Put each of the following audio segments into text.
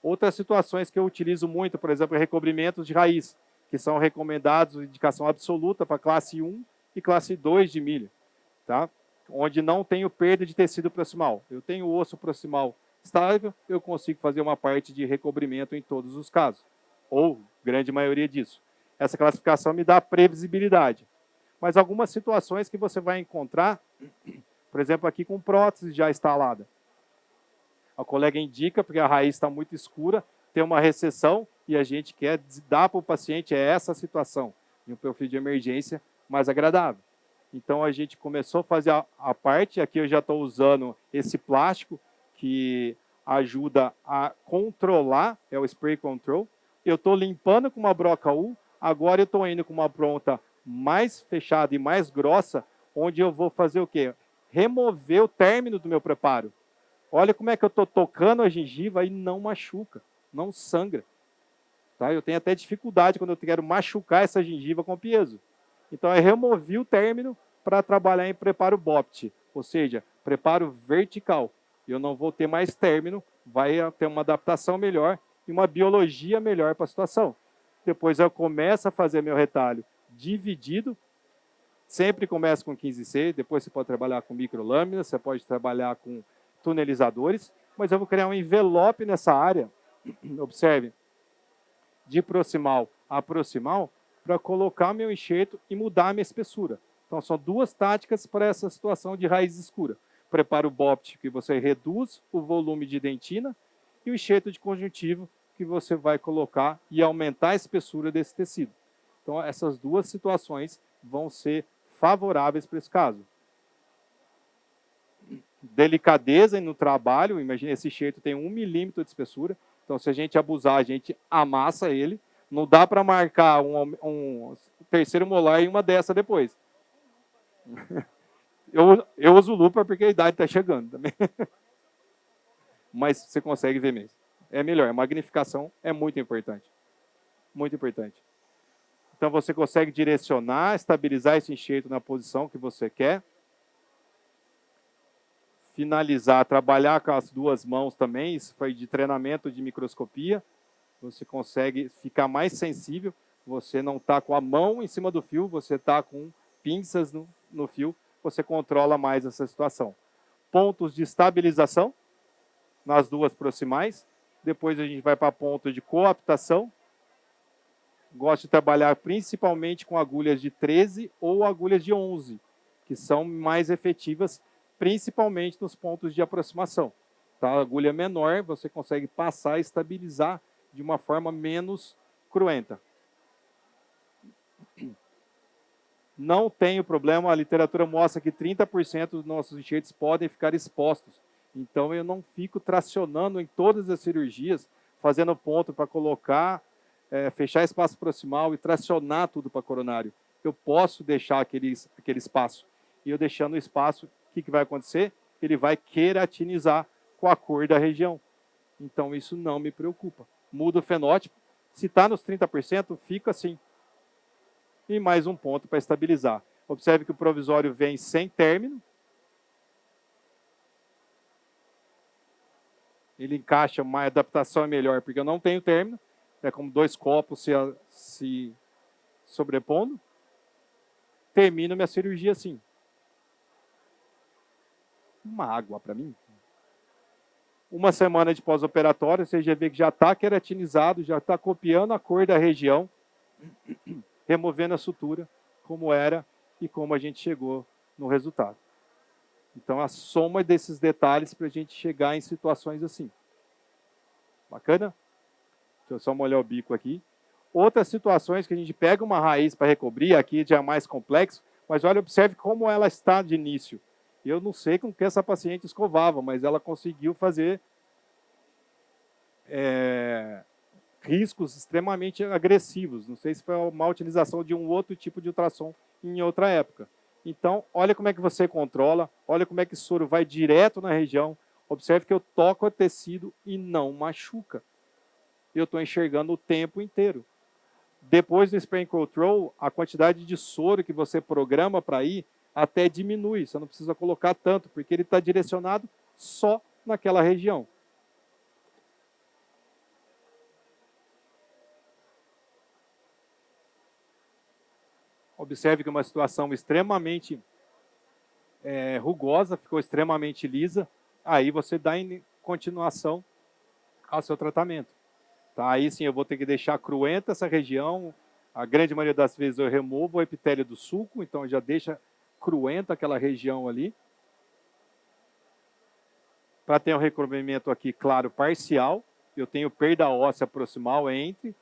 Outras situações que eu utilizo muito, por exemplo, recobrimentos de raiz, que são recomendados, indicação absoluta para classe 1 e classe 2 de milho, tá? Onde não tenho perda de tecido proximal. Eu tenho osso proximal estável, eu consigo fazer uma parte de recobrimento em todos os casos, ou grande maioria disso. Essa classificação me dá previsibilidade. Mas algumas situações que você vai encontrar, por exemplo, aqui com prótese já instalada. A colega indica, porque a raiz está muito escura, tem uma recessão e a gente quer dar para o paciente essa situação, de um perfil de emergência mais agradável. Então a gente começou a fazer a parte, aqui eu já estou usando esse plástico, que ajuda a controlar, é o spray control. Eu estou limpando com uma broca U, agora eu estou indo com uma pronta mais fechada e mais grossa, onde eu vou fazer o quê? Remover o término do meu preparo. Olha como é que eu estou tocando a gengiva e não machuca, não sangra. Tá? Eu tenho até dificuldade quando eu quero machucar essa gengiva com piezo. Então, eu removi o término para trabalhar em preparo BOPT, ou seja, preparo vertical. Eu não vou ter mais término, vai ter uma adaptação melhor e uma biologia melhor para a situação. Depois eu começo a fazer meu retalho dividido, sempre começa com 15C, depois você pode trabalhar com microlâminas, você pode trabalhar com tunelizadores, mas eu vou criar um envelope nessa área, observe, de proximal a proximal, para colocar meu enxerto e mudar a minha espessura. Então, são duas táticas para essa situação de raiz escura. Prepara o BOPT, que você reduz o volume de dentina, e o enxerto de conjuntivo, que você vai colocar e aumentar a espessura desse tecido. Então, essas duas situações vão ser favoráveis para esse caso. Delicadeza no trabalho, imagina, esse enxerto tem 1 milímetro de espessura, então se a gente abusar, a gente amassa ele, não dá para marcar um terceiro molar em uma dessa depois. Eu uso lupa porque a idade está chegando também. Mas você consegue ver mesmo. É melhor, a magnificação é muito importante. Muito importante. Então você consegue direcionar, estabilizar esse enxerto na posição que você quer. Finalizar, trabalhar com as duas mãos também, isso foi de treinamento de microscopia. Você consegue ficar mais sensível, você não está com a mão em cima do fio, você está com pinças no fio, você controla mais essa situação. Pontos de estabilização nas duas proximais, depois a gente vai para ponto de coaptação. Gosto de trabalhar principalmente com agulhas de 13 ou agulhas de 11, que são mais efetivas, principalmente nos pontos de aproximação. Tá? A agulha menor, você consegue passar e estabilizar de uma forma menos cruenta. Não tem problema, a literatura mostra que 30% dos nossos enxertos podem ficar expostos. Então, eu não fico tracionando em todas as cirurgias, fazendo ponto para colocar, fechar espaço proximal e tracionar tudo para coronário. Eu posso deixar aquele espaço. E eu deixando o espaço, o que vai acontecer? Ele vai queratinizar com a cor da região. Então, isso não me preocupa. Muda o fenótipo. Se está nos 30%, fica assim. E mais um ponto para estabilizar. Observe que o provisório vem sem término. Ele encaixa, uma adaptação é melhor, porque eu não tenho término. É como dois copos se sobrepondo. Termino minha cirurgia assim. Uma água para mim. Uma semana de pós-operatório, você já vê que já está queratinizado, já está copiando a cor da região, removendo a sutura, como era e como a gente chegou no resultado. Então, a soma desses detalhes para a gente chegar em situações assim. Bacana? Deixa eu só molhar o bico aqui. Outras situações que a gente pega uma raiz para recobrir, aqui já é mais complexo, mas olha, observe como ela está de início. Eu não sei com que essa paciente escovava, mas ela conseguiu fazer riscos extremamente agressivos. Não sei se foi uma utilização de um outro tipo de ultrassom em outra época. Então, olha como é que você controla, olha como é que o soro vai direto na região. Observe que eu toco o tecido e não machuca. Eu estou enxergando o tempo inteiro. Depois do Spray Control, a quantidade de soro que você programa para ir até diminui. Você não precisa colocar tanto, porque ele está direcionado só naquela região. Observe que é uma situação extremamente rugosa, ficou extremamente lisa. Aí você dá continuação ao seu tratamento. Tá? Aí sim eu vou ter que deixar cruenta essa região. A grande maioria das vezes eu removo o epitélio do sulco, então já deixa cruenta aquela região ali. Para ter um recobrimento aqui, claro, parcial, eu tenho perda óssea proximal entre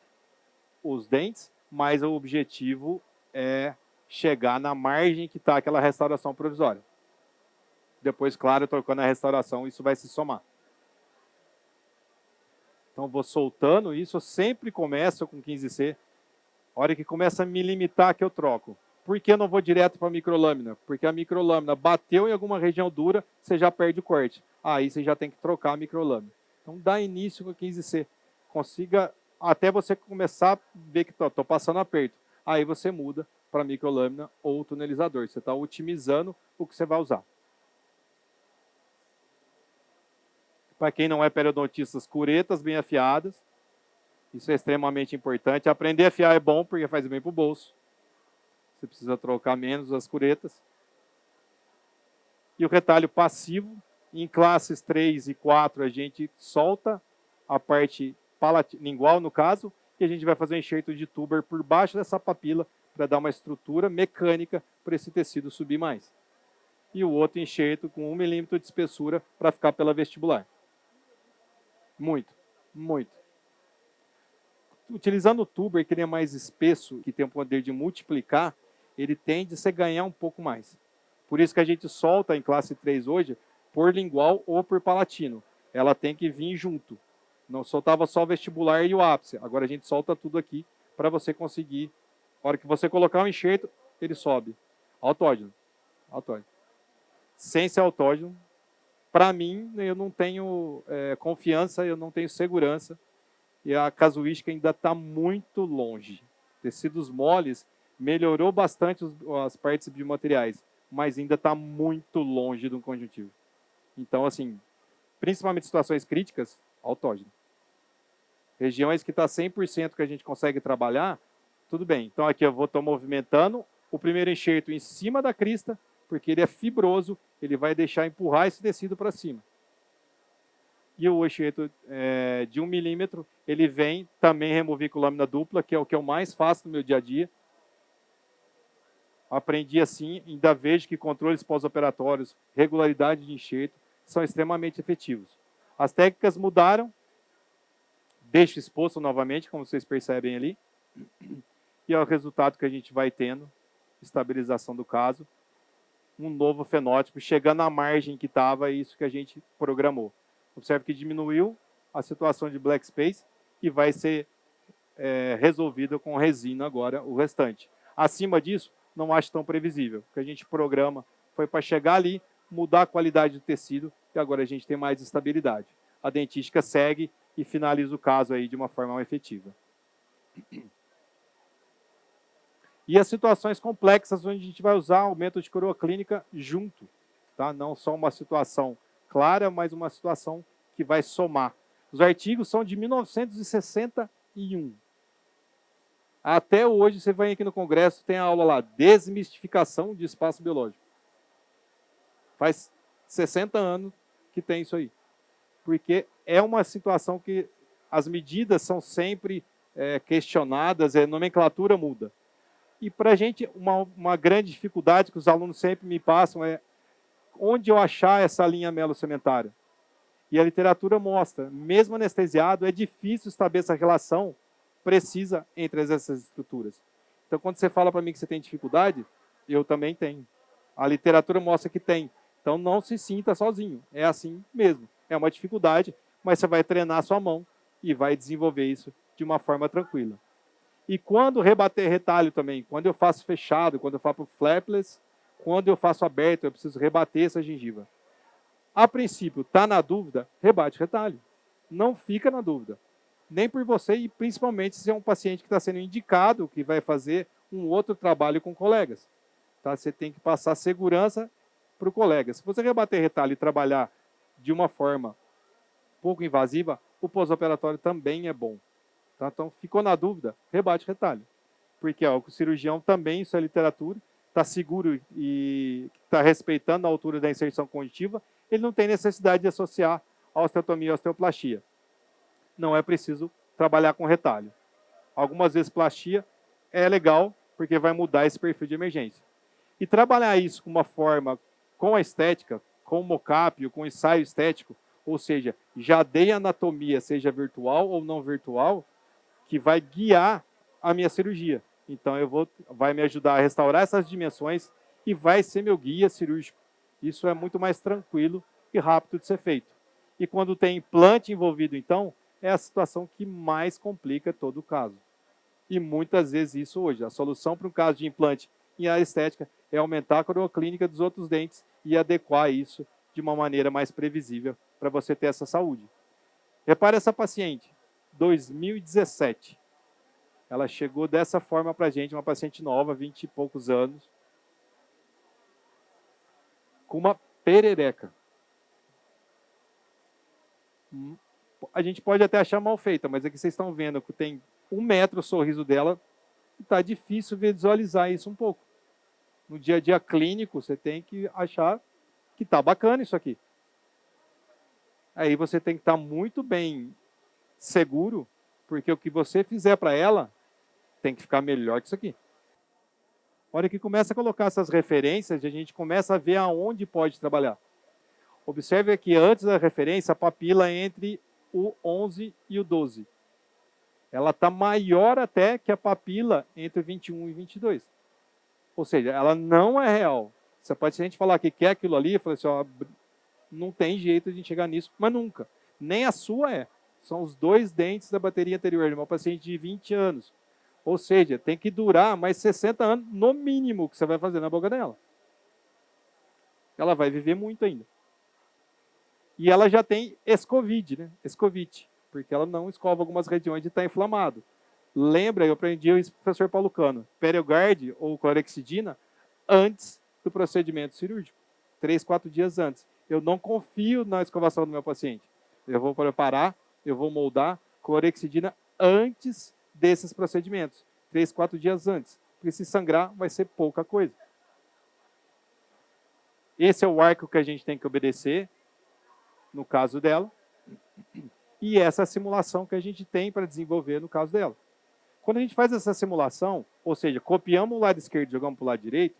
os dentes, mas o objetivo é chegar na margem que está aquela restauração provisória. Depois, claro, trocando a restauração, isso vai se somar. Então, vou soltando isso, eu sempre começo com 15C. A hora que começa a me limitar, que eu troco. Por que eu não vou direto para a microlâmina? Porque a microlâmina bateu em alguma região dura, você já perde o corte. Aí você já tem que trocar a microlâmina. Então, dá início com 15C. Consiga, até você começar a ver que estou passando aperto. Aí você muda para microlâmina ou tunelizador. Você está otimizando o que você vai usar. Para quem não é periodontista, curetas bem afiadas. Isso é extremamente importante. Aprender a afiar é bom, porque faz bem para o bolso. Você precisa trocar menos as curetas. E o retalho passivo, em classes 3 e 4, a gente solta a parte lingual, no caso, e a gente vai fazer um enxerto de tuber por baixo dessa papila para dar uma estrutura mecânica para esse tecido subir mais. E o outro enxerto com 1 milímetro de espessura para ficar pela vestibular. Muito, muito. Utilizando o tuber, que ele é mais espesso, que tem o poder de multiplicar, ele tende a se ganhar um pouco mais. Por isso que a gente solta em classe 3 hoje, por lingual ou por palatino. Ela tem que vir junto. Não soltava só o vestibular e o ápice. Agora a gente solta tudo aqui para você conseguir. Na hora que você colocar o enxerto, ele sobe. Autógeno. Autógeno. Sem ser autógeno, para mim, eu não tenho confiança, eu não tenho segurança. E a casuística ainda está muito longe. Tecidos moles melhorou bastante as partes biomateriais, mas ainda está muito longe do conjuntivo. Então, assim, principalmente situações críticas, autógeno. Regiões que está 100% que a gente consegue trabalhar, tudo bem. Então, aqui eu estou movimentando o primeiro enxerto em cima da crista, porque ele é fibroso, ele vai deixar empurrar esse tecido para cima. E o enxerto de 1 milímetro, ele vem também remover com lâmina dupla, que é o que eu mais faço no meu dia a dia. Aprendi assim, ainda vejo que controles pós-operatórios, regularidade de enxerto, são extremamente efetivos. As técnicas mudaram, deixo exposto novamente, como vocês percebem ali, e é o resultado que a gente vai tendo, estabilização do caso, um novo fenótipo, chegando à margem que estava, isso que a gente programou. Observe que diminuiu a situação de black space e vai ser resolvido com resina agora o restante. Acima disso, não acho tão previsível. O que a gente programa foi para chegar ali, mudar a qualidade do tecido e agora a gente tem mais estabilidade. A dentística segue e finaliza o caso aí de uma forma mais efetiva. E as situações complexas, onde a gente vai usar o método de coroa clínica junto. Tá? Não só uma situação clara, mas uma situação que vai somar. Os artigos são de 1961. Até hoje, você vai aqui no congresso, tem a aula lá, desmistificação de espaço biológico. Faz 60 anos que tem isso aí. Porque é uma situação que as medidas são sempre questionadas, a nomenclatura muda. E para a gente, uma grande dificuldade que os alunos sempre me passam é onde eu achar essa linha melocementária. E a literatura mostra, mesmo anestesiado, é difícil estabelecer essa relação precisa entre essas estruturas. Então, quando você fala para mim que você tem dificuldade, eu também tenho. A literatura mostra que tem. Então, não se sinta sozinho. É assim mesmo. É uma dificuldade, mas você vai treinar a sua mão e vai desenvolver isso de uma forma tranquila. E quando rebater retalho também, quando eu faço fechado, quando eu faço flapless, quando eu faço aberto, eu preciso rebater essa gengiva. A princípio, está na dúvida, rebate retalho. Não fica na dúvida. Nem por você e principalmente se é um paciente que está sendo indicado, que vai fazer um outro trabalho com colegas. Tá? Você tem que passar segurança para o colega. Se você rebater retalho e trabalhar de uma forma pouco invasiva, o pós-operatório também é bom. Tá? Então, ficou na dúvida, rebate retalho. porque ó, o cirurgião também, isso é literatura, está seguro e está respeitando a altura da inserção conjuntiva, ele não tem necessidade de associar a osteotomia e a osteoplastia. Não é preciso trabalhar com retalho. Algumas vezes plastia é legal, porque vai mudar esse perfil de emergência. E trabalhar isso com uma forma, com a estética, com o mocap, com o ensaio estético, ou seja, já dei anatomia, seja virtual ou não virtual, que vai guiar a minha cirurgia. Então, vai me ajudar a restaurar essas dimensões e vai ser meu guia cirúrgico. Isso é muito mais tranquilo e rápido de ser feito. E quando tem implante envolvido, então, é a situação que mais complica todo o caso. E muitas vezes isso hoje. A solução para um caso de implante em área estética é aumentar a coroaclínica dos outros dentes e adequar isso de uma maneira mais previsível para você ter essa saúde. Repare essa paciente, 2017. Ela chegou dessa forma para a gente, uma paciente nova, 20 e poucos anos, com uma perereca. A gente pode até achar mal feita, mas aqui vocês estão vendo que tem 1 metro o sorriso dela, e está difícil visualizar isso um pouco. No dia a dia clínico, você tem que achar que está bacana isso aqui. Aí você tem que estar muito bem seguro, porque o que você fizer para ela tem que ficar melhor que isso aqui. A hora que começa a colocar essas referências, a gente começa a ver aonde pode trabalhar. Observe aqui, antes da referência, a papila entre o 11 e o 12. Ela está maior até que a papila entre o 21 e 22. Ou seja, ela não é real. Se a paciente falar que quer aquilo ali, eu falo assim, ó, não tem jeito de chegar nisso, mas nunca. Nem a sua é. São os 2 dentes da bateria anterior, de uma paciente de 20 anos. Ou seja, tem que durar mais 60 anos, no mínimo, que você vai fazer na boca dela. Ela vai viver muito ainda. E ela já tem escovite, né? Escovite, porque ela não escova algumas regiões de estar inflamado. Lembra, eu aprendi isso com o professor Paulo Cano, Periogard ou clorexidina antes do procedimento cirúrgico, 3, 4 dias antes. Eu não confio na escovação do meu paciente. Eu vou preparar, eu vou moldar clorexidina antes desses procedimentos, 3, 4 dias antes. Porque se sangrar, vai ser pouca coisa. Esse é o arco que a gente tem que obedecer, no caso dela, e essa é a simulação que a gente tem para desenvolver no caso dela. Quando a gente faz essa simulação, ou seja, copiamos o lado esquerdo e jogamos para o lado direito,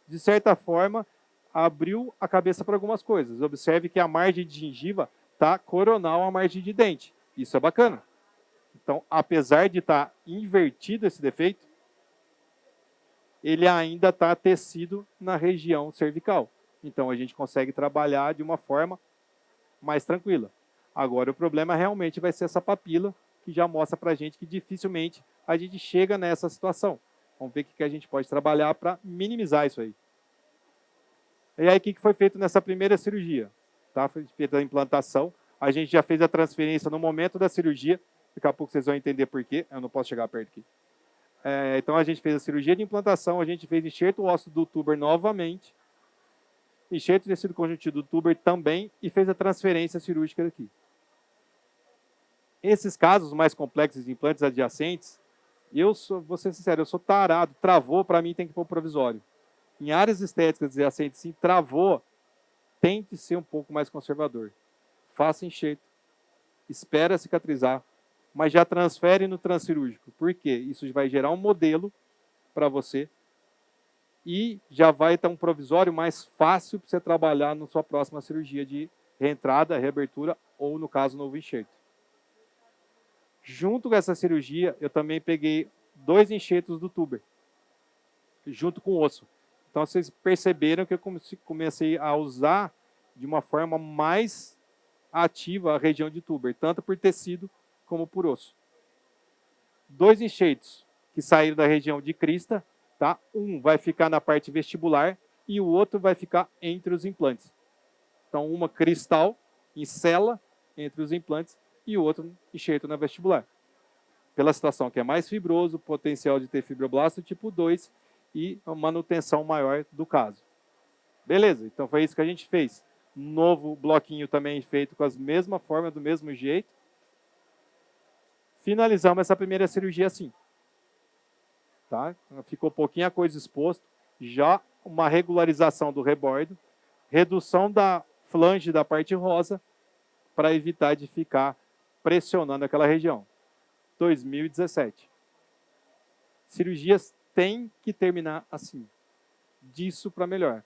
de certa forma, abriu a cabeça para algumas coisas. Observe que a margem de gengiva está coronal à margem de dente. Isso é bacana. Então, apesar de estar invertido esse defeito, ele ainda está tecido na região cervical. Então, a gente consegue trabalhar de uma forma mais tranquila. Agora, o problema realmente vai ser essa papila, que já mostra para a gente que dificilmente a gente chega nessa situação. Vamos ver o que a gente pode trabalhar para minimizar isso aí. E aí, o que foi feito nessa primeira cirurgia? Tá? Foi feita a implantação. A gente já fez a transferência no momento da cirurgia. Daqui a pouco vocês vão entender por quê. Eu não posso chegar perto aqui. Então, a gente fez a cirurgia de implantação. A gente fez enxerto ósseo do tuber novamente. Enxerto de tecido conjuntivo do tuber também. E fez a transferência cirúrgica daqui. Esses casos mais complexos de implantes adjacentes, vou ser sincero, eu sou tarado. Travou, para mim, tem que pôr provisório. Em áreas estéticas adjacentes, sim, travou, tente ser um pouco mais conservador. Faça enxerto, espera cicatrizar, mas já transfere no transcirúrgico. Por quê? Isso vai gerar um modelo para você e já vai ter um provisório mais fácil para você trabalhar na sua próxima cirurgia de reentrada, reabertura ou, no caso, novo enxerto. Junto com essa cirurgia, eu também peguei 2 enxertos do tuber, junto com o osso. Então, vocês perceberam que eu comecei a usar de uma forma mais ativa a região de tuber, tanto por tecido como por osso. 2 enxertos que saíram da região de crista, tá? Um vai ficar na parte vestibular e o outro vai ficar entre os implantes. Então, uma cristal em cela entre os implantes e o outro enxerto na vestibular. Pela situação que é mais fibroso, potencial de ter fibroblasto tipo 2 e a manutenção maior do caso. Beleza, então foi isso que a gente fez. Novo bloquinho também feito com a mesma forma, do mesmo jeito. Finalizamos essa primeira cirurgia assim. tá? Ficou pouquinho a coisa exposto, já uma regularização do rebordo, redução da flange da parte rosa, para evitar de ficar pressionando aquela região. 2017. Cirurgias têm que terminar assim, disso para melhor.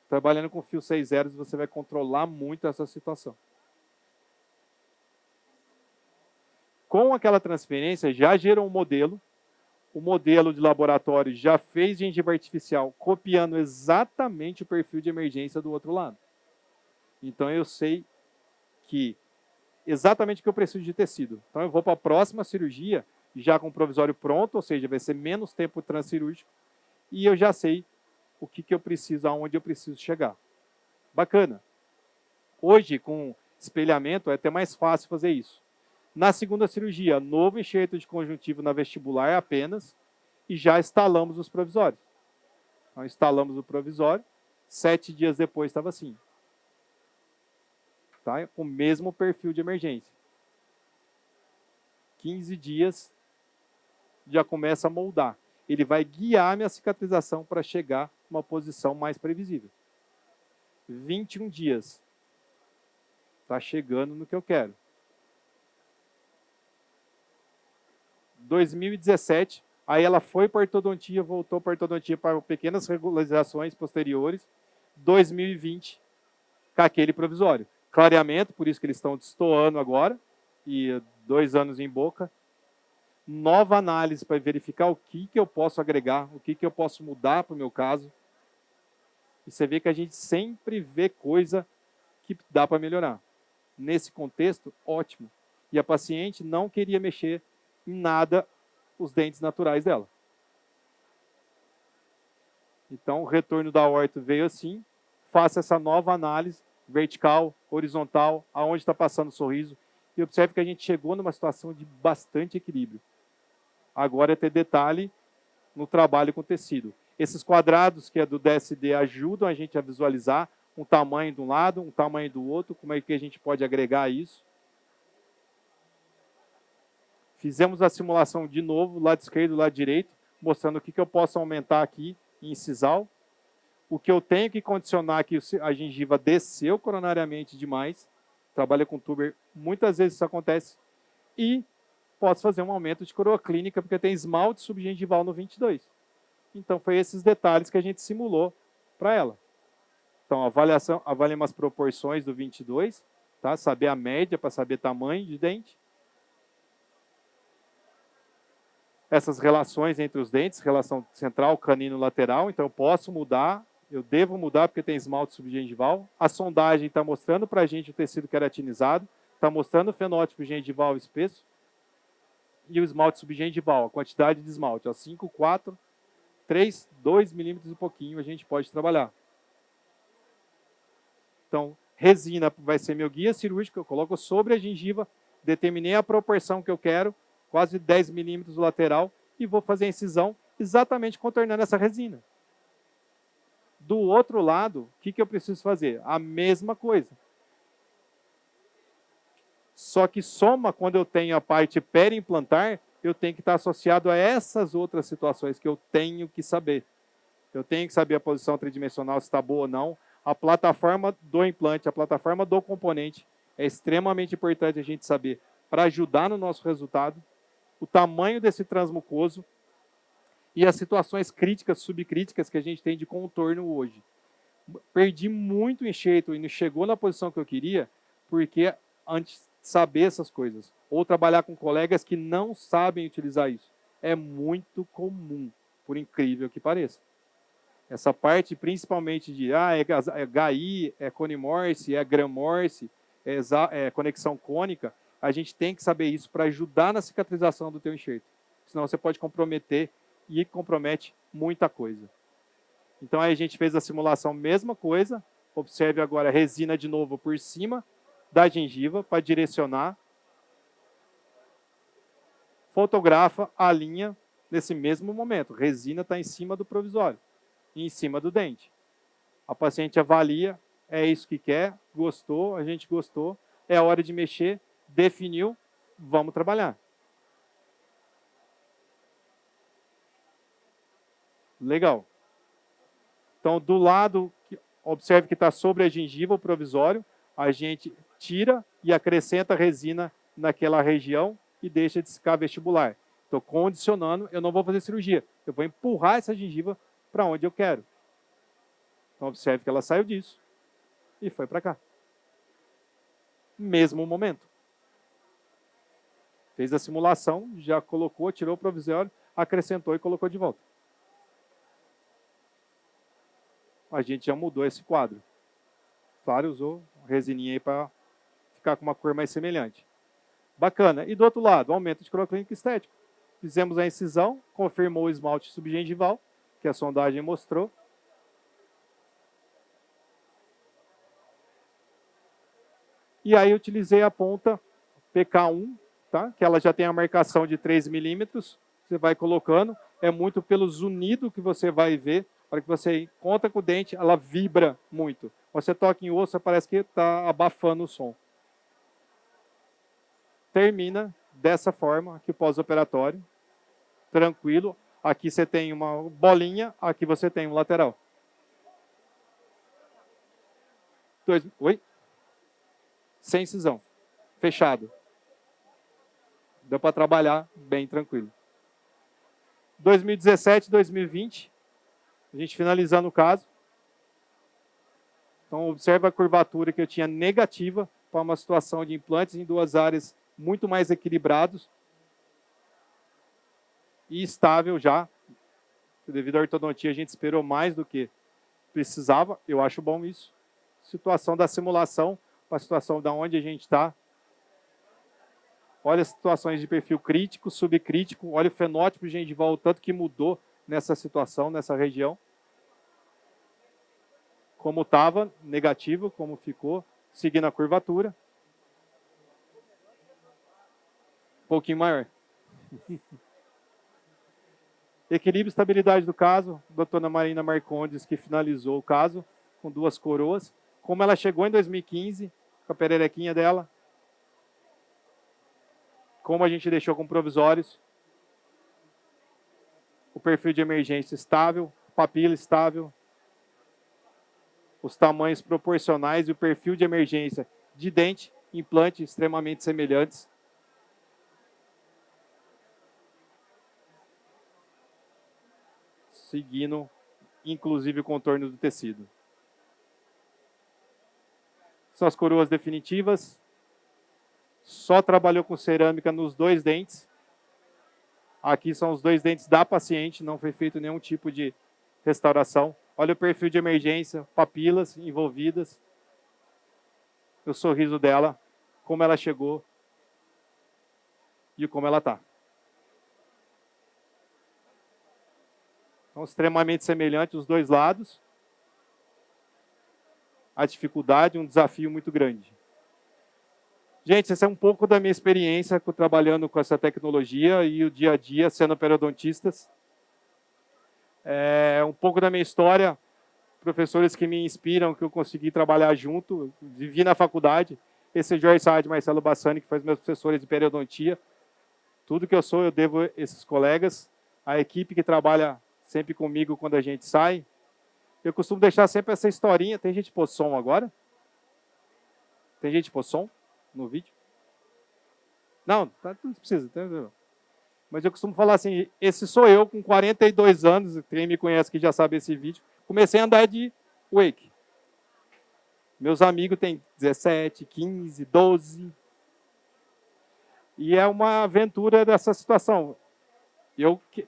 Trabalhando com fio 6 zeros, você vai controlar muito essa situação. Com aquela transferência, já gerou um modelo. O modelo de laboratório já fez gengiva artificial, copiando exatamente o perfil de emergência do outro lado. Então, eu sei que exatamente o que eu preciso de tecido. Então, eu vou para a próxima cirurgia, já com o provisório pronto, ou seja, vai ser menos tempo transcirúrgico, e eu já sei o que eu preciso, aonde eu preciso chegar. Bacana. Hoje, com espelhamento, é até mais fácil fazer isso. Na segunda cirurgia, novo enxerto de conjuntivo na vestibular apenas, e já instalamos os provisórios. Então, instalamos o provisório, 7 dias depois estava assim. Tá? Com o mesmo perfil de emergência. 15 dias, já começa a moldar. Ele vai guiar minha cicatrização para chegar numa posição mais previsível. 21 dias. Está chegando no que eu quero. 2017, aí ela foi para ortodontia, voltou para ortodontia para pequenas regularizações posteriores. 2020, com aquele provisório. Clareamento, por isso que eles estão destoando agora, e 2 anos em boca. Nova análise para verificar o que eu posso agregar, o que eu posso mudar para o meu caso. E você vê que a gente sempre vê coisa que dá para melhorar. Nesse contexto, ótimo. E a paciente não queria mexer em nada os dentes naturais dela. Então, o retorno da orto veio assim. Faça essa nova análise, vertical, horizontal, aonde está passando o sorriso. E observe que a gente chegou numa situação de bastante equilíbrio. Agora é ter detalhe no trabalho com tecido. Esses quadrados que é do DSD ajudam a gente a visualizar um tamanho de um lado, um tamanho do outro, como é que a gente pode agregar isso. Fizemos a simulação de novo, lado esquerdo e lado direito, mostrando o que eu posso aumentar aqui em incisal. O que eu tenho que condicionar que a gengiva desceu coronariamente demais. Trabalha com tuber, muitas vezes isso acontece. E posso fazer um aumento de coroa clínica, porque tem esmalte subgengival no 22. Então, foi esses detalhes que a gente simulou para ela. Então, avaliamos as proporções do 22, tá? Saber a média para saber tamanho de dente. Essas relações entre os dentes, relação central, canino, lateral. Então, eu posso mudar, eu devo mudar porque tem esmalte subgengival. A sondagem está mostrando para a gente o tecido queratinizado, está mostrando o fenótipo gengival espesso. E o esmalte subgengival, a quantidade de esmalte, 5, 4, 3, 2 milímetros e pouquinho a gente pode trabalhar. Então, resina vai ser meu guia cirúrgico, eu coloco sobre a gengiva, determinei a proporção que eu quero, quase 10 milímetros lateral, e vou fazer a incisão exatamente contornando essa resina. Do outro lado, o que eu preciso fazer? A mesma coisa. Só que soma, quando eu tenho a parte perimplantar, eu tenho que estar associado a essas outras situações que eu tenho que saber. Eu tenho que saber a posição tridimensional, se está boa ou não. A plataforma do implante, a plataforma do componente, é extremamente importante a gente saber para ajudar no nosso resultado. O tamanho desse transmucoso e as situações críticas, subcríticas que a gente tem de contorno hoje. Perdi muito enxerto e não chegou na posição que eu queria, porque antes de saber essas coisas, ou trabalhar com colegas que não sabem utilizar isso. É muito comum, por incrível que pareça. Essa parte, principalmente de é HI, é cone Morse, é Gram Morse, é conexão cônica, a gente tem que saber isso para ajudar na cicatrização do teu enxerto. Senão você pode comprometer e compromete muita coisa. Então aí a gente fez a simulação, mesma coisa. Observe agora a resina de novo por cima da gengiva para direcionar. Fotografa a linha nesse mesmo momento. Resina está em cima do provisório, em cima do dente. A paciente avalia, é isso que quer, gostou, a gente gostou, é hora de mexer, definiu, vamos trabalhar. Legal. Então, do lado, observe que está sobre a gengiva, o provisório, a gente tira e acrescenta resina naquela região e deixa de ficar vestibular. Estou condicionando, eu não vou fazer cirurgia. Eu vou empurrar essa gengiva para onde eu quero. Então, observe que ela saiu disso e foi para cá. Mesmo momento. Fez a simulação, já colocou, tirou o provisório, acrescentou e colocou de volta. A gente já mudou esse quadro. Claro, usou resininha aí para ficar com uma cor mais semelhante. Bacana. E do outro lado, aumento de clínico estético. Fizemos a incisão, confirmou o esmalte subgengival, que a sondagem mostrou. E aí utilizei a ponta PK1, tá? Que ela já tem a marcação de 3 milímetros. Você vai colocando. É muito pelo zunido que você vai ver. Na hora que você encontra com o dente, ela vibra muito. Você toca em osso, parece que está abafando o som. Termina dessa forma, aqui pós-operatório. Tranquilo. Aqui você tem uma bolinha, aqui você tem um lateral. Oi? Sem incisão. Fechado. Deu para trabalhar bem tranquilo. 2017, 2020, a gente finalizando o caso. Então, observa a curvatura que eu tinha negativa para uma situação de implantes em duas áreas muito mais equilibrados e estável já. Devido à ortodontia, a gente esperou mais do que precisava. Eu acho bom isso. Situação da simulação para a situação da onde a gente está. Olha as situações de perfil crítico, subcrítico. Olha o fenótipo gengival, o tanto que mudou nessa situação, nessa região. Como estava, negativo, como ficou, seguindo a curvatura. Um pouquinho maior. Equilíbrio e estabilidade do caso. A doutora Marina Marcondes, que finalizou o caso, com duas coroas. Como ela chegou em 2015, com a pererequinha dela. Como a gente deixou com provisórios. O perfil de emergência estável, papila estável. Os tamanhos proporcionais e o perfil de emergência de dente, implante extremamente semelhantes. Seguindo, inclusive, o contorno do tecido. São as coroas definitivas. Só trabalhou com cerâmica nos dois dentes. Aqui são os dois dentes da paciente, não foi feito nenhum tipo de restauração. Olha o perfil de emergência, papilas envolvidas. O sorriso dela, como ela chegou e como ela está. Então, extremamente semelhante os dois lados. A dificuldade, um desafio muito grande. Gente, essa é um pouco da minha experiência trabalhando com essa tecnologia e o dia a dia sendo periodontistas. É um pouco da minha história, professores que me inspiram, que eu consegui trabalhar junto, vivi na faculdade. Esse é Jorge Saad e Marcelo Bassani, que faz meus professores de periodontia. Tudo que eu sou, eu devo a esses colegas. A equipe que trabalha sempre comigo quando a gente sai. Eu costumo deixar sempre essa historinha. Tem gente pôr som agora? Tem gente pôr som no vídeo? Não, não precisa. Mas eu costumo falar assim, esse sou eu com 42 anos, quem me conhece que já sabe esse vídeo, comecei a andar de wake. Meus amigos têm 17, 15, 12. E é uma aventura dessa situação.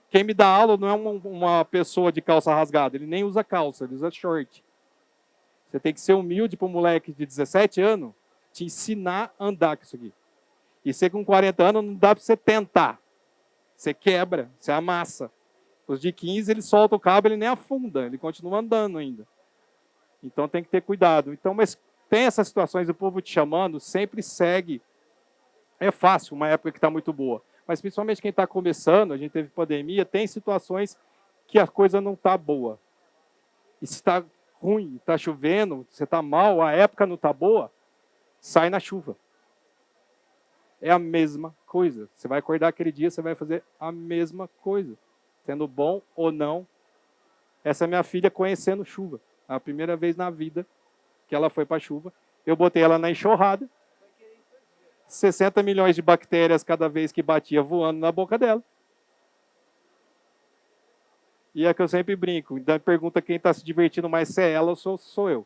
Quem me dá aula não é uma pessoa de calça rasgada, ele nem usa calça, ele usa short. Você tem que ser humilde para um moleque de 17 anos te ensinar a andar com isso aqui. E você com 40 anos não dá para você tentar. Você quebra, você amassa. Os de 15, ele solta o cabo, ele nem afunda, ele continua andando ainda. Então tem que ter cuidado. Então, mas tem essas situações, o povo te chamando, sempre segue. É fácil, uma época que está muito boa. Mas principalmente quem está começando, a gente teve pandemia, tem situações que a coisa não está boa. E se está ruim, está chovendo, você está mal, a época não está boa, sai na chuva. É a mesma coisa. Você vai acordar aquele dia, você vai fazer a mesma coisa. Sendo bom ou não, Essa é minha filha conhecendo chuva. A primeira vez na vida que ela foi para a chuva. Eu botei ela na enxurrada. 60 milhões de bactérias cada vez que batia voando na boca dela. E é que eu sempre brinco. Então pergunta quem está se divertindo mais, se é ela ou sou eu.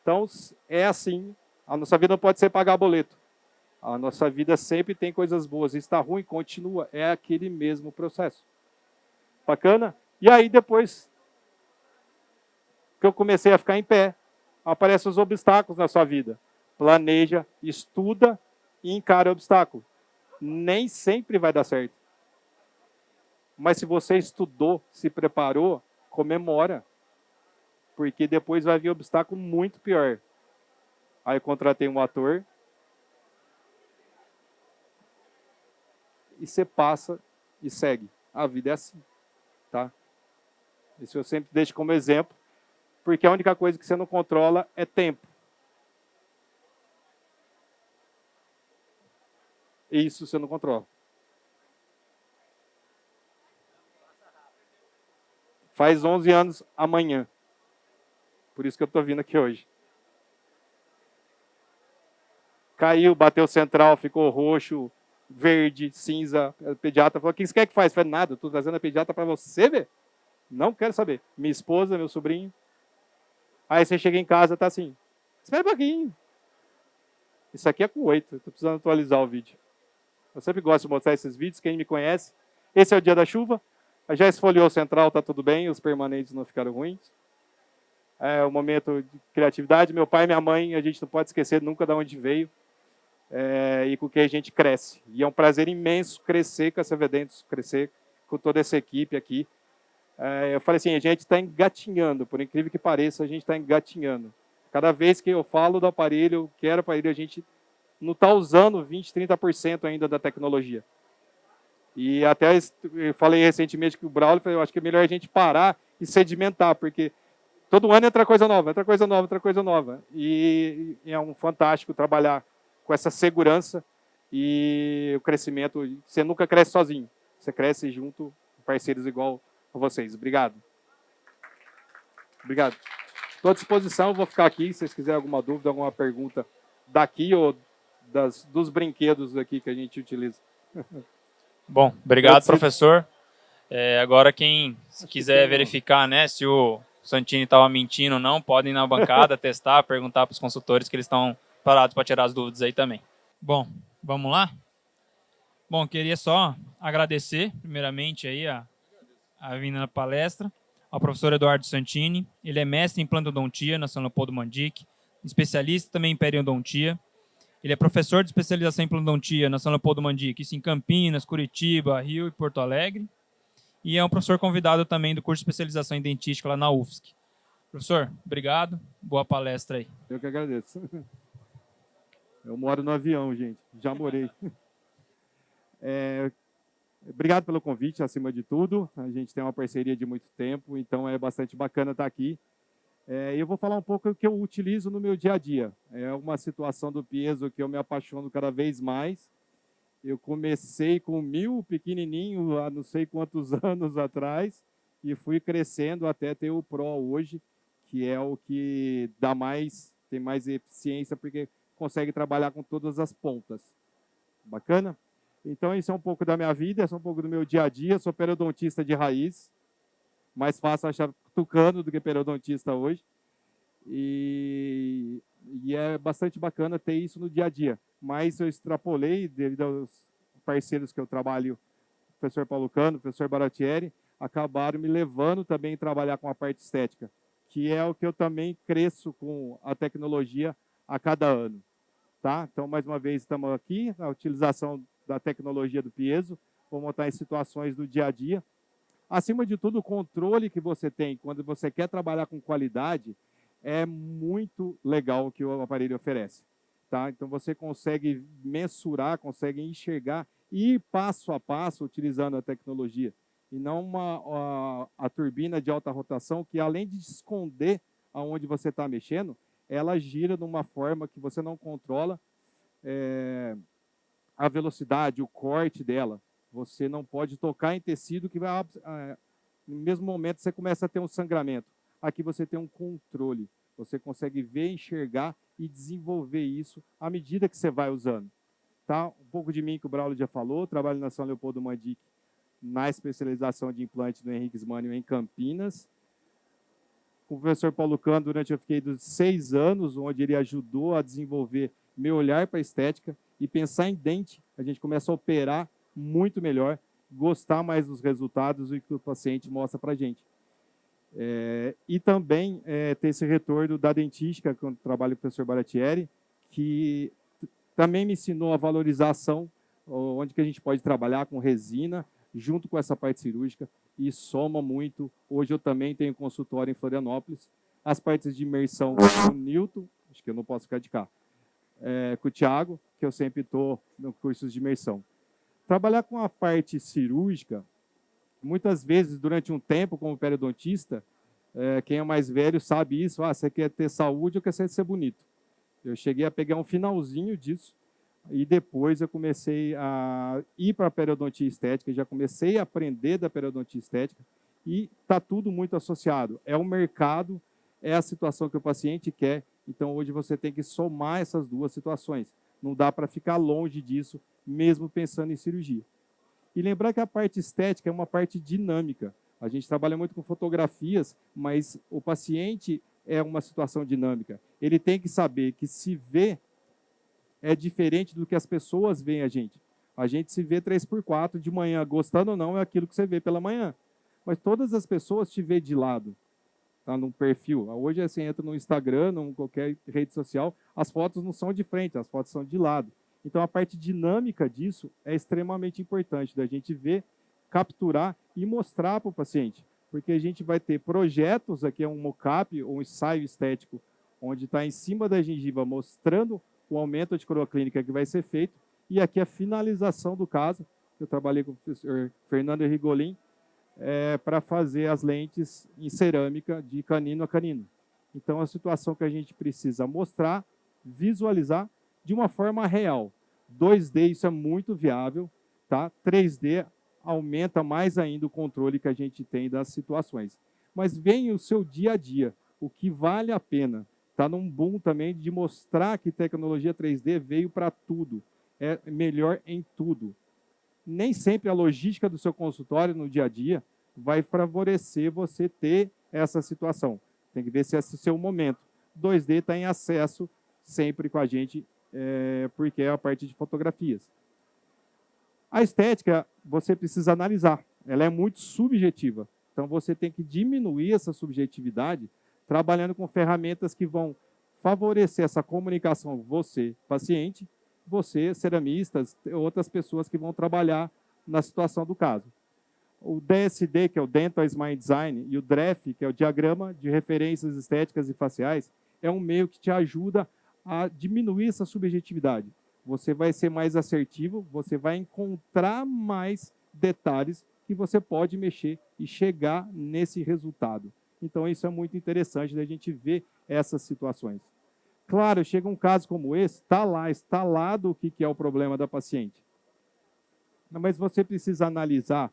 Então, é assim. A nossa vida não pode ser pagar boleto. A nossa vida sempre tem coisas boas. Está ruim, continua. É aquele mesmo processo. Bacana? E aí, depois que eu comecei a ficar em pé, aparecem os obstáculos na sua vida. Planeja, estuda e encara o obstáculo. Nem sempre vai dar certo. Mas se você estudou, se preparou, comemora. Porque depois vai vir obstáculo muito pior. Aí eu contratei um ator. E você passa e segue. A vida é assim. Tá? Isso eu sempre deixo como exemplo. Porque a única coisa que você não controla é tempo. E isso você não controla. Faz 11 anos amanhã. Por isso que eu estou vindo aqui hoje. Caiu, bateu central, ficou roxo, verde, cinza. O pediatra falou, o que você quer que faz? Eu falei, nada, estou trazendo a pediatra para você ver. Não quero saber. Minha esposa, meu sobrinho. Aí você chega em casa, tá assim. Espera um pouquinho. Isso aqui é com 8. Estou precisando atualizar o vídeo. Eu sempre gosto de mostrar esses vídeos. Quem me conhece. Esse é o dia da chuva. Já esfoliou o central, tá tudo bem. Os permanentes não ficaram ruins. É o momento de criatividade. Meu pai e minha mãe, a gente não pode esquecer nunca de onde veio. E com que a gente cresce. E é um prazer imenso crescer com a Sevedentos, crescer com toda essa equipe aqui. Eu falei assim, a gente está engatinhando, por incrível que pareça, a gente está engatinhando. Cada vez que eu falo do aparelho, eu quero aparelho, a gente não está usando 20%, 30% ainda da tecnologia. E até eu falei recentemente que o Braulio, eu acho que é melhor a gente parar e sedimentar, porque todo ano entra coisa nova, entra coisa nova, entra coisa nova. E é um fantástico trabalhar com essa segurança e o crescimento. Você nunca cresce sozinho, você cresce junto com parceiros igual a vocês. Obrigado. Obrigado. Estou à disposição, vou ficar aqui, se vocês quiserem alguma dúvida, alguma pergunta daqui ou dos brinquedos aqui que a gente utiliza. Bom, obrigado, professor. Agora, quem quiser verificar, né, se o Santini estava mentindo ou não, podem ir na bancada, testar, perguntar para os consultores que eles estão parados para tirar as dúvidas aí também. Bom, vamos lá? Bom, queria só agradecer, primeiramente, aí a vinda na palestra ao professor Eduardo Santini. Ele é mestre em planodontia na São Leopoldo Mandic, especialista também em periodontia. Ele é professor de especialização em planodontia na São Leopoldo Mandic, isso em Campinas, Curitiba, Rio e Porto Alegre. E é um professor convidado também do curso de especialização em dentística lá na UFSC. Professor, obrigado. Boa palestra aí. Eu que agradeço. Eu moro no avião, gente. Já morei. Obrigado pelo convite, acima de tudo. A gente tem uma parceria de muito tempo, então é bastante bacana estar aqui. Eu vou falar um pouco do que eu utilizo no meu dia a dia. É uma situação do piezo que eu me apaixono cada vez mais. Eu comecei com 1000 pequenininho há não sei quantos anos atrás e fui crescendo até ter o Pro hoje, que é o que tem mais eficiência porque consegue trabalhar com todas as pontas. Bacana? Então, isso é um pouco da minha vida, isso é um pouco do meu dia a dia. Sou periodontista de raiz. Mais fácil achar tucano do que periodontista hoje. E é bastante bacana ter isso no dia a dia. Mas eu extrapolei, devido aos parceiros que eu trabalho, o professor Paulo Cano, o professor Baratieri, acabaram me levando também a trabalhar com a parte estética, que é o que eu também cresço com a tecnologia a cada ano. Tá? Então, mais uma vez, estamos aqui, na utilização da tecnologia do piezo, vou montar em situações do dia a dia. Acima de tudo, o controle que você tem quando você quer trabalhar com qualidade é muito legal o que o aparelho oferece. Tá? Então, você consegue mensurar, consegue enxergar e ir passo a passo utilizando a tecnologia. E não a turbina de alta rotação, que além de esconder aonde você está mexendo, ela gira de uma forma que você não controla a velocidade, o corte dela. Você não pode tocar em tecido que vai no mesmo momento você começa a ter um sangramento. Aqui você tem um controle, você consegue ver, enxergar e desenvolver isso à medida que você vai usando. Tá? Um pouco de mim que o Braulio já falou, trabalho na São Leopoldo Mandic na especialização de implante do Henrique Smanio em Campinas. Com o professor Paulo Cano, eu fiquei dos 6 anos, onde ele ajudou a desenvolver meu olhar para a estética e pensar em dente. A gente começa a operar muito melhor, gostar mais dos resultados e que o paciente mostra para a gente. E também ter esse retorno da dentística, quando trabalho com o professor Baratieri, que também me ensinou a valorização, onde que a gente pode trabalhar com resina, junto com essa parte cirúrgica, e soma muito. Hoje eu também tenho consultório em Florianópolis. As partes de imersão com o Newton, acho que eu não posso ficar de cá, com o Thiago, que eu sempre estou nos cursos de imersão. Trabalhar com a parte cirúrgica, muitas vezes, durante um tempo, como periodontista, quem é mais velho sabe isso, você quer ter saúde ou quer ser bonito. Eu cheguei a pegar um finalzinho disso, e depois eu comecei a ir para a periodontia estética, já comecei a aprender da periodontia estética, e está tudo muito associado. É o mercado, é a situação que o paciente quer, então hoje você tem que somar essas duas situações. Não dá para ficar longe disso, mesmo pensando em cirurgia. E lembrar que a parte estética é uma parte dinâmica. A gente trabalha muito com fotografias, mas o paciente é uma situação dinâmica. Ele tem que saber que se vê é diferente do que as pessoas veem a gente. A gente se vê 3x4 de manhã, gostando ou não, é aquilo que você vê pela manhã. Mas todas as pessoas te vê de lado, tá, num perfil. Hoje você entra no Instagram, em qualquer rede social, as fotos não são de frente, as fotos são de lado. Então a parte dinâmica disso é extremamente importante, da gente ver, capturar e mostrar para o paciente. Porque a gente vai ter projetos, aqui é um mockup, um ensaio estético, onde está em cima da gengiva mostrando o aumento de coroa clínica que vai ser feito, e aqui a finalização do caso. Eu trabalhei com o professor Fernando Rigolin para fazer as lentes em cerâmica de canino a canino. Então, a situação que a gente precisa mostrar, visualizar de uma forma real. 2D, isso é muito viável, tá? 3D aumenta mais ainda o controle que a gente tem das situações. Mas vem o seu dia a dia, o que vale a pena. Está num boom também de mostrar que tecnologia 3D veio para tudo, é melhor em tudo. Nem sempre a logística do seu consultório no dia a dia vai favorecer você ter essa situação. Tem que ver se esse é o seu momento. 2D está em acesso sempre com a gente, porque é a parte de fotografias. A estética, você precisa analisar. Ela é muito subjetiva. Então, você tem que diminuir essa subjetividade trabalhando com ferramentas que vão favorecer essa comunicação, você, paciente, você, ceramistas, outras pessoas que vão trabalhar na situação do caso. O DSD, que é o Dental Smile Design, e o DREF, que é o Diagrama de Referências Estéticas e Faciais, é um meio que te ajuda a diminuir essa subjetividade. Você vai ser mais assertivo, você vai encontrar mais detalhes que você pode mexer e chegar nesse resultado. Então, isso é muito interessante da gente ver essas situações. Claro, chega um caso como esse, está lá, instalado o que é o problema da paciente. Mas você precisa analisar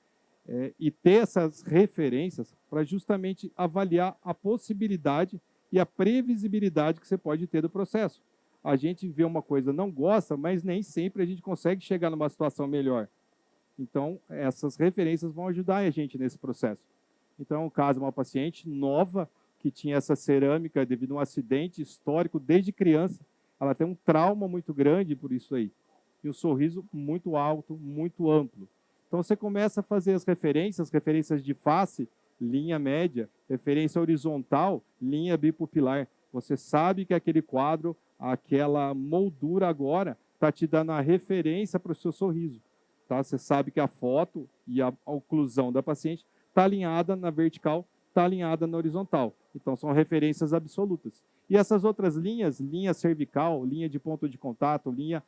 e ter essas referências para justamente avaliar a possibilidade e a previsibilidade que você pode ter do processo. A gente vê uma coisa, não gosta, mas nem sempre a gente consegue chegar numa situação melhor. Então, essas referências vão ajudar a gente nesse processo. Então, é um caso de uma paciente nova que tinha essa cerâmica devido a um acidente histórico desde criança. Ela tem um trauma muito grande por isso aí. E um sorriso muito alto, muito amplo. Então, você começa a fazer as referências de face, linha média, referência horizontal, linha bipupilar. Você sabe que aquele quadro, aquela moldura agora, está te dando a referência para o seu sorriso. Tá? Você sabe que a foto e a oclusão da paciente está alinhada na vertical, está alinhada na horizontal. Então, são referências absolutas. E essas outras linhas, linha cervical, linha de ponto de contato, linha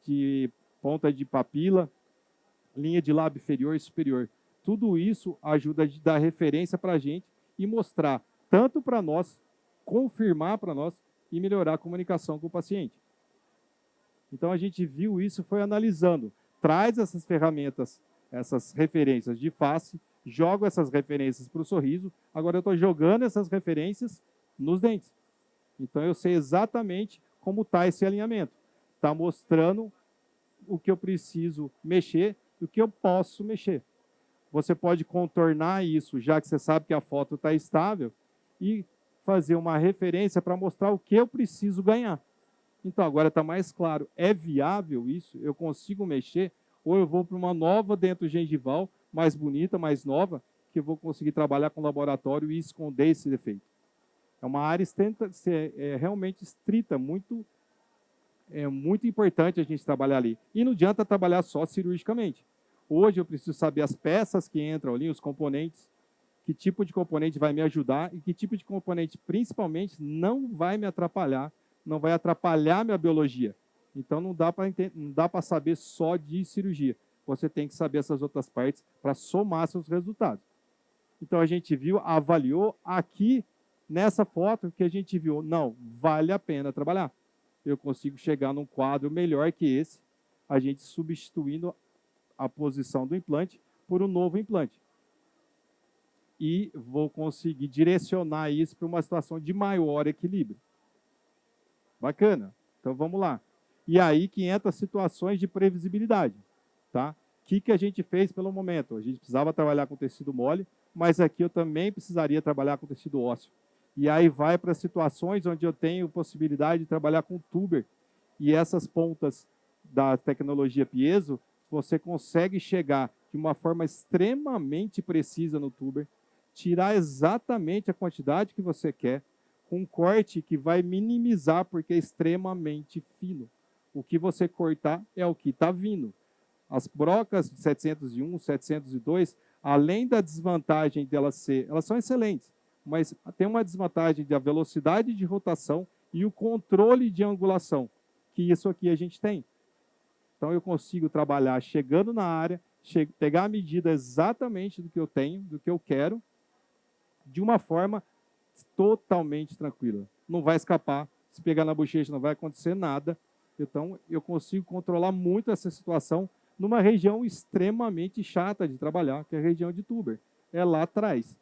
de ponta de papila, linha de lábio inferior e superior, tudo isso ajuda a dar referência para a gente e mostrar, tanto para nós, confirmar para nós e melhorar a comunicação com o paciente. Então, a gente viu isso, foi analisando. Traz essas ferramentas, essas referências de face, jogo essas referências para o sorriso, agora eu estou jogando essas referências nos dentes. Então, eu sei exatamente como está esse alinhamento. Está mostrando o que eu preciso mexer e o que eu posso mexer. Você pode contornar isso, já que você sabe que a foto está estável, e fazer uma referência para mostrar o que eu preciso ganhar. Então, agora está mais claro. É viável isso? Eu consigo mexer? Ou eu vou para uma nova dentro gengival, mais bonita, mais nova, que eu vou conseguir trabalhar com laboratório e esconder esse defeito? É uma área realmente estrita, muito importante a gente trabalhar ali. E não adianta trabalhar só cirurgicamente. Hoje eu preciso saber as peças que entram ali, os componentes, que tipo de componente vai me ajudar e que tipo de componente, principalmente, não vai me atrapalhar, não vai atrapalhar minha biologia. Então, não dá para saber só de cirurgia. Você tem que saber essas outras partes para somar seus resultados. Então, a gente viu, avaliou. Aqui, nessa foto que a gente viu, não, vale a pena trabalhar. Eu consigo chegar num quadro melhor que esse, a gente substituindo a posição do implante por um novo implante. E vou conseguir direcionar isso para uma situação de maior equilíbrio. Bacana? Então, vamos lá. E aí que entra as situações de previsibilidade. Tá? O que a gente fez pelo momento? A gente precisava trabalhar com tecido mole, mas aqui eu também precisaria trabalhar com tecido ósseo. E aí vai para situações onde eu tenho possibilidade de trabalhar com tuber. E essas pontas da tecnologia piezo, você consegue chegar de uma forma extremamente precisa no tuber, tirar exatamente a quantidade que você quer, com um corte que vai minimizar, porque é extremamente fino. O que você cortar é o que está vindo. As brocas de 701, 702, além da desvantagem delas elas são excelentes, mas tem uma desvantagem da velocidade de rotação e o controle de angulação, que isso aqui a gente tem. Então, eu consigo trabalhar chegando na área, pegar a medida exatamente do que eu tenho, do que eu quero, de uma forma totalmente tranquila. Não vai escapar, se pegar na bochecha não vai acontecer nada. Então, eu consigo controlar muito essa situação numa região extremamente chata de trabalhar, que é a região de tuber. É lá atrás.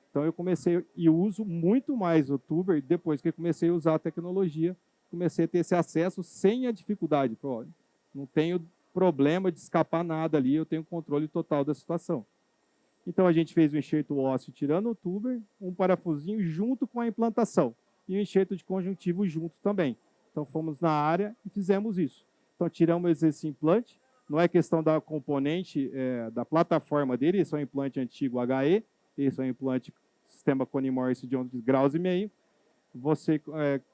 Então, eu comecei e uso muito mais o tuber depois que eu comecei a usar a tecnologia, comecei a ter esse acesso sem a dificuldade. Pô, não tenho problema de escapar nada ali, eu tenho controle total da situação. Então, a gente fez o enxerto ósseo tirando o tuber, um parafusinho junto com a implantação, e o enxerto de conjuntivo junto também. Então, fomos na área e fizemos isso. Então, tiramos esse implante, não é questão da componente, da plataforma dele, esse é um implante antigo HE, esse é um implante sistema Cone Morse de 11 graus e meio. Você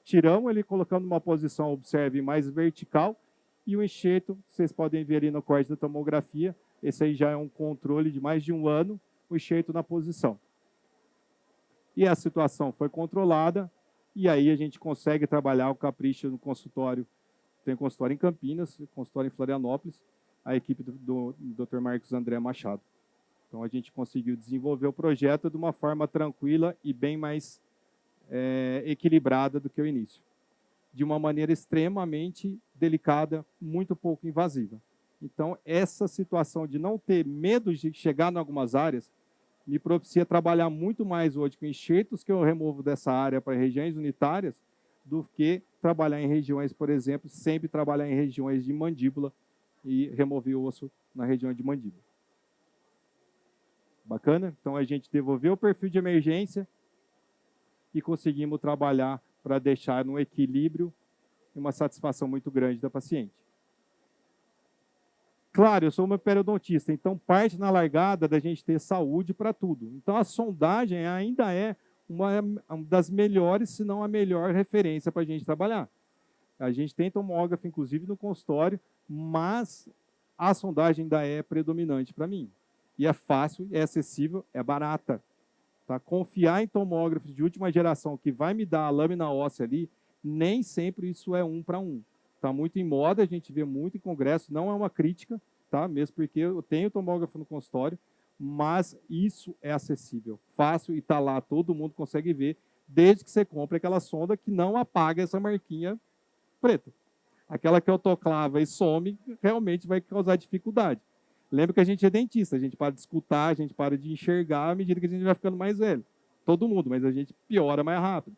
tiramos ele colocando numa posição, observe, mais vertical, e o enxerto, vocês podem ver ali no corte da tomografia, esse aí já é um controle de mais de um ano, o enxerto na posição. E a situação foi controlada, e aí a gente consegue trabalhar o capricho no consultório. Tem consultório em Campinas, consultório em Florianópolis, a equipe do Dr. Marcos André Machado. Então, a gente conseguiu desenvolver o projeto de uma forma tranquila e bem mais equilibrada do que o início. De uma maneira extremamente delicada, muito pouco invasiva. Então, essa situação de não ter medo de chegar em algumas áreas me propicia trabalhar muito mais hoje com enxertos que eu removo dessa área para regiões unitárias do que trabalhar em regiões, por exemplo, sempre trabalhar em regiões de mandíbula e remover o osso na região de mandíbula. Bacana? Então, a gente devolveu o perfil de emergência e conseguimos trabalhar para deixar no equilíbrio e uma satisfação muito grande da paciente. Claro, eu sou uma periodontista, então parte na largada da gente ter saúde para tudo. Então, a sondagem ainda é uma das melhores, se não a melhor referência para a gente trabalhar. A gente tem tomógrafo, inclusive, no consultório, mas a sondagem ainda é predominante para mim. E é fácil, é acessível, é barata. Tá? Confiar em tomógrafos de última geração que vai me dar a lâmina óssea ali, nem sempre isso é 1 para 1. Está muito em moda, a gente vê muito em congresso, não é uma crítica, tá? Mesmo porque eu tenho tomógrafo no consultório, mas isso é acessível, fácil e está lá, todo mundo consegue ver, desde que você compre aquela sonda que não apaga essa marquinha preta. Aquela que autoclava e some, realmente vai causar dificuldade. Lembra que a gente é dentista, a gente para de escutar, a gente para de enxergar à medida que a gente vai ficando mais velho. Todo mundo, mas a gente piora mais rápido.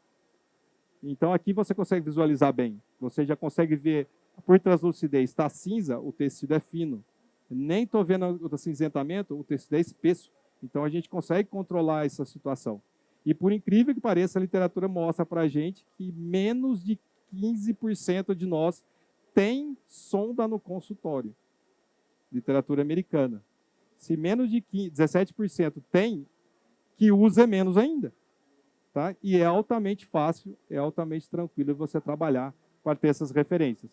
Então aqui você consegue visualizar bem. Você já consegue ver, por translucidez, está cinza, o tecido é fino. Nem estou vendo o acinzentamento, o tecido é espesso. Então a gente consegue controlar essa situação. E por incrível que pareça, a literatura mostra para a gente que menos de 15% de nós tem sonda no consultório. Literatura americana. Se menos de 17% tem, que usa menos ainda. Tá? E é altamente fácil, é altamente tranquilo você trabalhar para ter essas referências.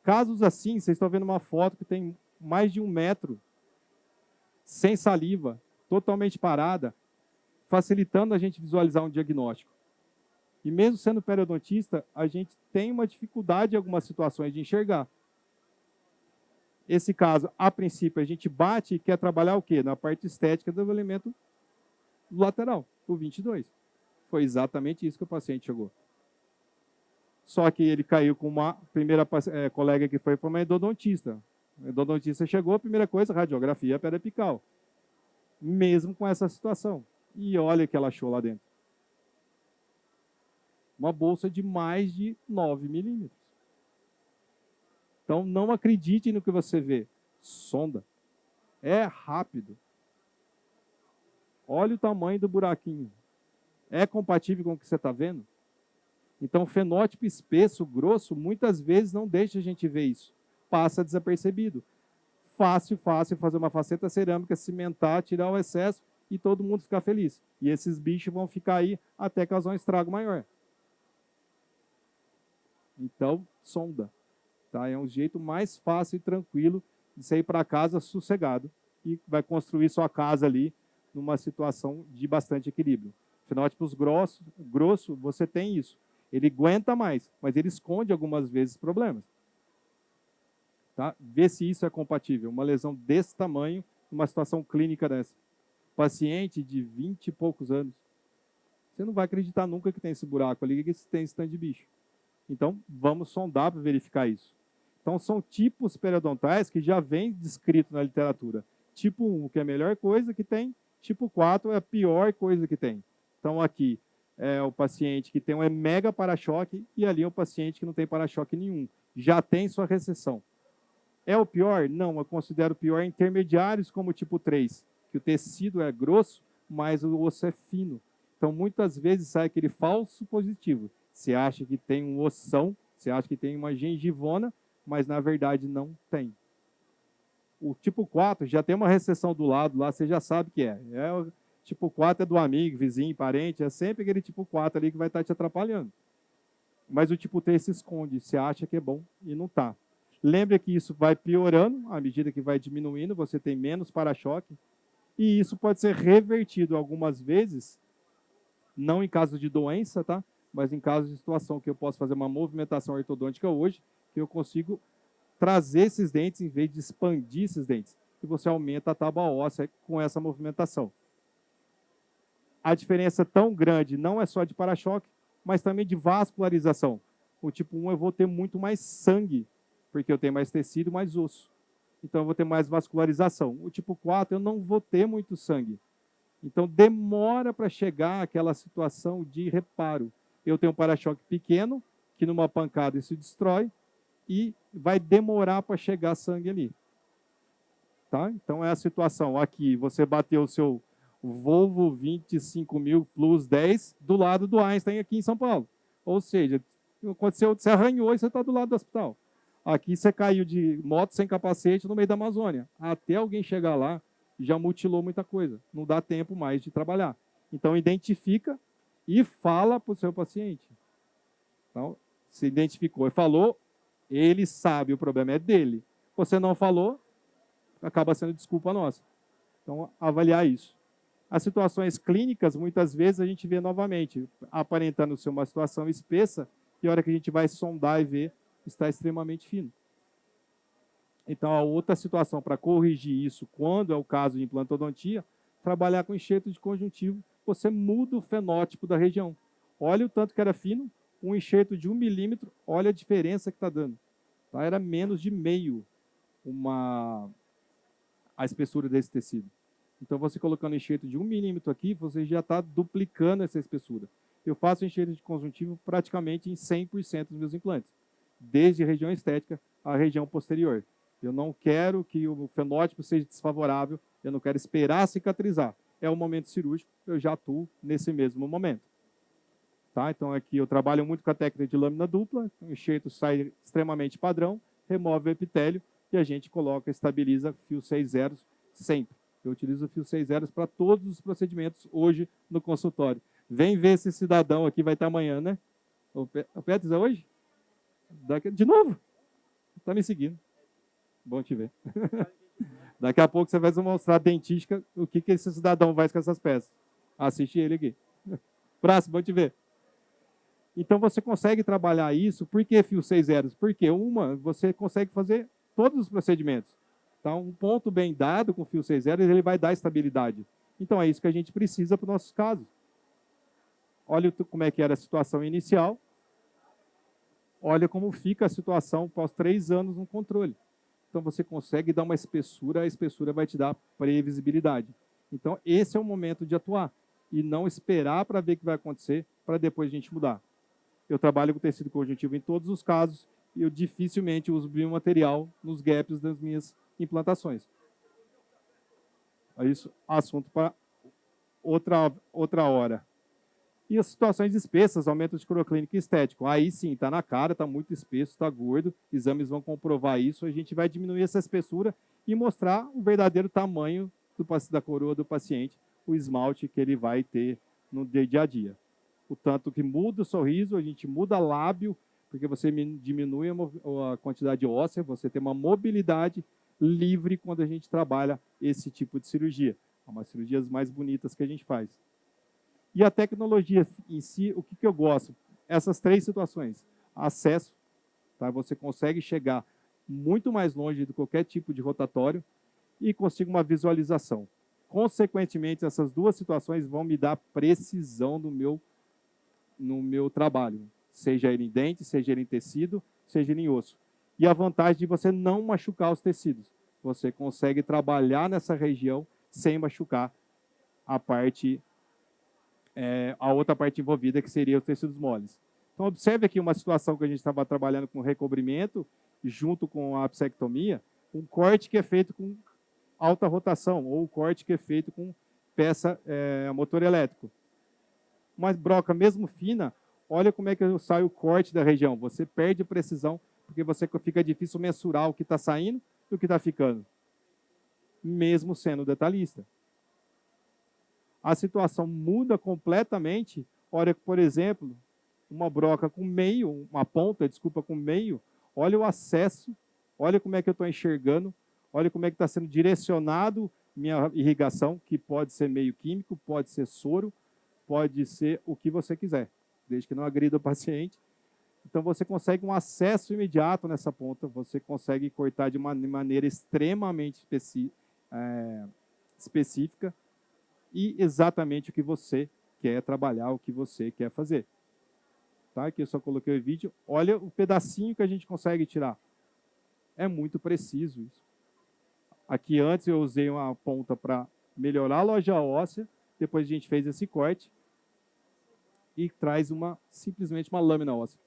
Casos assim, vocês estão vendo uma foto que tem mais de 1 metro, sem saliva, totalmente parada, facilitando a gente visualizar um diagnóstico. E mesmo sendo periodontista, a gente tem uma dificuldade em algumas situações de enxergar. Esse caso, a princípio, a gente bate e quer trabalhar o quê? Na parte estética do elemento lateral, o 22. Foi exatamente isso que o paciente chegou. Só que ele caiu com uma primeira colega que foi para uma endodontista. O endodontista chegou, a primeira coisa, radiografia periapical. Mesmo com essa situação. E olha o que ela achou lá dentro. Uma bolsa de mais de 9 milímetros. Então, não acredite no que você vê. Sonda. É rápido. Olha o tamanho do buraquinho. É compatível com o que você está vendo? Então, fenótipo espesso, grosso, muitas vezes não deixa a gente ver isso. Passa desapercebido. Fácil fazer uma faceta cerâmica, cimentar, tirar o excesso e todo mundo ficar feliz. E esses bichos vão ficar aí até causar um estrago maior. Então, sonda. Tá? É um jeito mais fácil e tranquilo de sair para casa sossegado e vai construir sua casa ali numa situação de bastante equilíbrio. Fenótipos grosso, você tem isso. Ele aguenta mais, mas ele esconde algumas vezes problemas. Tá? Vê se isso é compatível. Uma lesão desse tamanho, numa situação clínica dessa. Paciente de 20 e poucos anos. Você não vai acreditar nunca que tem esse buraco ali, que tem esse tanto de bicho. Então, vamos sondar para verificar isso. Então, são tipos periodontais que já vem descrito na literatura. Tipo 1, que é a melhor coisa que tem. Tipo 4 é a pior coisa que tem. Então, aqui é o paciente que tem um mega para-choque e ali é o paciente que não tem para-choque nenhum. Já tem sua recessão. É o pior? Não, eu considero pior intermediários como o tipo 3, que o tecido é grosso, mas o osso é fino. Então, muitas vezes sai aquele falso positivo. Você acha que tem um ossão, você acha que tem uma gengivona, mas na verdade não tem. O tipo 4 já tem uma recessão do lado lá, você já sabe que é. O tipo 4 é do amigo, vizinho, parente, é sempre aquele tipo 4 ali que vai estar te atrapalhando. Mas o tipo 3 se esconde, você acha que é bom e não está. Lembre que isso vai piorando, à medida que vai diminuindo, você tem menos para-choque, e isso pode ser revertido algumas vezes, não em caso de doença, tá? Mas em caso de situação que eu posso fazer uma movimentação ortodôntica hoje, que eu consigo trazer esses dentes em vez de expandir esses dentes. E você aumenta a tábua óssea com essa movimentação. A diferença tão grande não é só de para-choque, mas também de vascularização. O tipo 1 eu vou ter muito mais sangue, porque eu tenho mais tecido, mais osso. Então eu vou ter mais vascularização. O tipo 4 eu não vou ter muito sangue. Então demora para chegar àquela situação de reparo. Eu tenho um para-choque pequeno, que numa pancada isso destrói, e vai demorar para chegar sangue ali. Tá? Então é a situação. Aqui você bateu o seu Volvo 25.000 Plus 10 do lado do Einstein aqui em São Paulo. Ou seja, aconteceu, você arranhou e você está do lado do hospital. Aqui você caiu de moto sem capacete no meio da Amazônia. Até alguém chegar lá, já mutilou muita coisa. Não dá tempo mais de trabalhar. Então, identifica e fala para o seu paciente. Então, se identificou e falou, ele sabe, o problema é dele. Você não falou, acaba sendo desculpa nossa. Então, avaliar isso. As situações clínicas, muitas vezes, a gente vê novamente, aparentando ser uma situação espessa, e a hora que a gente vai sondar e ver, está extremamente fino. Então, a outra situação para corrigir isso, quando é o caso de implantodontia, trabalhar com enxerto de conjuntivo, você muda o fenótipo da região. Olha o tanto que era fino, um enxerto de 1 milímetro, olha a diferença que está dando. Tá? Era menos de meio a a espessura desse tecido. Então, você colocando enxerto de 1 milímetro aqui, você já está duplicando essa espessura. Eu faço enxerto de conjuntivo praticamente em 100% dos meus implantes, desde a região estética à região posterior. Eu não quero que o fenótipo seja desfavorável, eu não quero esperar cicatrizar. É o momento cirúrgico, eu já atuo nesse mesmo momento. Tá? Então, aqui eu trabalho muito com a técnica de lâmina dupla, o enxerto sai extremamente padrão, remove o epitélio e a gente coloca, estabiliza fio 6 zeros sempre. Eu utilizo o fio 6 zeros para todos os procedimentos hoje no consultório. Vem ver esse cidadão aqui, vai estar amanhã, né? O Petros é hoje? De novo? Está me seguindo. Bom te ver. Daqui a pouco você vai mostrar a dentística, o que esse cidadão faz com essas peças. Assiste ele aqui. Próximo, bom te ver. Então, você consegue trabalhar isso. Por que fio 6 zeros? Porque, você consegue fazer todos os procedimentos. Então, um ponto bem dado com fio 6 zeros, ele vai dar estabilidade. Então, é isso que a gente precisa para os nossos casos. Olha como é que era a situação inicial. Olha como fica a situação após 3 anos no controle. Então, você consegue dar uma espessura, a espessura vai te dar previsibilidade. Então, esse é o momento de atuar. E não esperar para ver o que vai acontecer, para depois a gente mudar. Eu trabalho com tecido conjuntivo em todos os casos, e eu dificilmente uso biomaterial nos gaps das minhas implantações. É isso, assunto para outra hora. E as situações espessas, aumento de cloroclínico estético. Aí sim, está na cara, está muito espesso, está gordo, exames vão comprovar isso, a gente vai diminuir essa espessura e mostrar o verdadeiro tamanho da coroa do paciente, o esmalte que ele vai ter no dia a dia. O tanto que muda o sorriso, a gente muda lábio, porque você diminui a quantidade óssea, você tem uma mobilidade livre quando a gente trabalha esse tipo de cirurgia. É uma das cirurgias mais bonitas que a gente faz. E a tecnologia em si, o que eu gosto? Essas 3 situações. Acesso, tá? Você consegue chegar muito mais longe de qualquer tipo de rotatório e consigo uma visualização. Consequentemente, essas 2 situações vão me dar precisão no meu trabalho, seja ele em dente, seja ele em tecido, seja ele em osso. E a vantagem de você não machucar os tecidos. Você consegue trabalhar nessa região sem machucar a outra parte envolvida, que seria os tecidos moles. Então, observe aqui uma situação que a gente estava trabalhando com recobrimento, junto com a apsectomia, um corte que é feito com alta rotação, ou um corte que é feito com peça motor elétrico. Uma broca mesmo fina, olha como é que sai o corte da região. Você perde precisão, porque fica difícil mensurar o que está saindo e o que está ficando, mesmo sendo detalhista. A situação muda completamente. Olha, por exemplo, uma broca com meio, uma ponta, desculpa, com meio, olha o acesso, olha como é que eu estou enxergando, olha como é que está sendo direcionado minha irrigação, que pode ser meio químico, pode ser soro, pode ser o que você quiser, desde que não agrida o paciente. Então, você consegue um acesso imediato nessa ponta, você consegue cortar de uma maneira extremamente específica, e exatamente o que você quer trabalhar, o que você quer fazer. Tá? Aqui eu só coloquei o vídeo. Olha o pedacinho que a gente consegue tirar. É muito preciso isso. Aqui antes eu usei uma ponta para melhorar a loja óssea, depois a gente fez esse corte e traz simplesmente uma lâmina óssea.